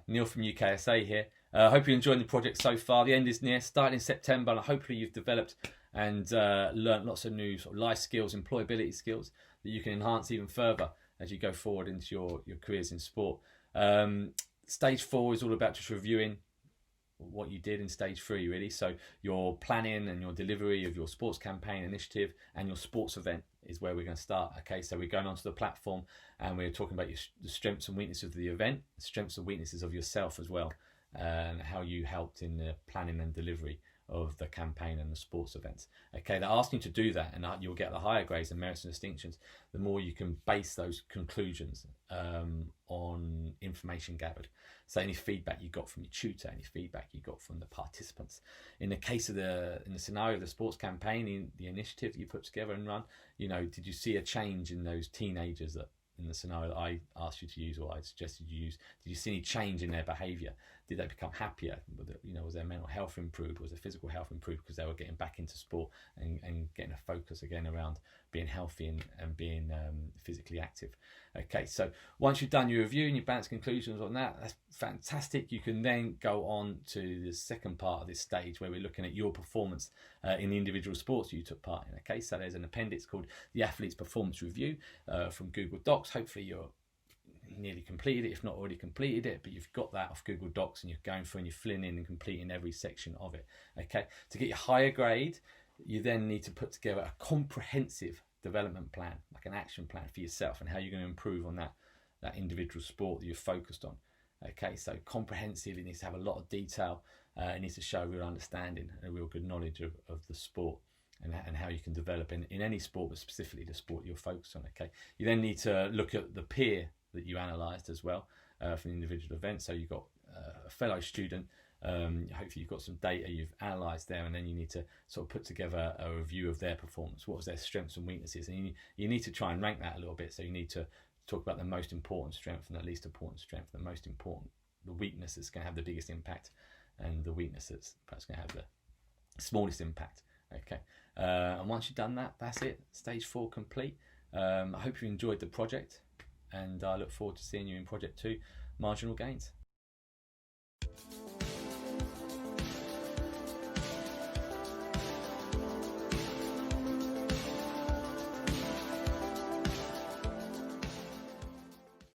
Neil from UKSA here. I hope you're enjoying the project so far. The end is near, starting in September, and hopefully you've developed and learnt lots of new sort of life skills, employability skills that you can enhance even further as you go forward into your careers in sport. Stage 4 is all about just reviewing what you did in stage 3, really. So your planning and your delivery of your sports campaign initiative and your sports event is where we're going to start. Okay, so we're going onto the platform and we're talking about the strengths and weaknesses of the event, the strengths and weaknesses of yourself as well, and how you helped in the planning and delivery of the campaign and the sports events. Okay, they're asking you to do that, and you'll get the higher grades and merits and distinctions the more you can base those conclusions on information gathered. So any feedback you got from your tutor, any feedback you got from the participants. In the case of in the scenario of the sports campaign, in the initiative that you put together and run, did you see a change in those teenagers that in the scenario that I asked you to use or I suggested you use? Did you see any change in their behaviour? Did they become happier? Was their mental health improved? Was their physical health improved because they were getting back into sport and getting a focus again around being healthy and being physically active? Okay, so once you've done your review and you've balanced conclusions on that, that's fantastic. You can then go on to the second part of this stage where we're looking at your performance in the individual sports you took part in. Okay, so there's an appendix called the Athlete's Performance Review from Google Docs. Hopefully you're nearly completed it, if not already completed it, but you've got that off Google Docs and you're going through and you're filling in and completing every section of it. Okay, to get your higher grade, you then need to put together a comprehensive development plan, like an action plan for yourself and how you're going to improve on that individual sport that you're focused on. Okay, so comprehensive, it needs to have a lot of detail, it needs to show a real understanding and a real good knowledge of the sport and how you can develop in any sport, but specifically the sport you're focused on. Okay, you then need to look at the peer that you analysed as well for the individual event. So you've got a fellow student, hopefully you've got some data you've analysed there, and then you need to sort of put together a review of their performance. What was their strengths and weaknesses? And you need to try and rank that a little bit. So you need to talk about the most important strength and the least important strength, the most important, the weakness that's going to have the biggest impact, and the weakness that's perhaps going to have the smallest impact. Okay, and once you've done that, that's it. Stage 4 complete. I hope you enjoyed the project, and I look forward to seeing you in Project 2, Marginal Gains.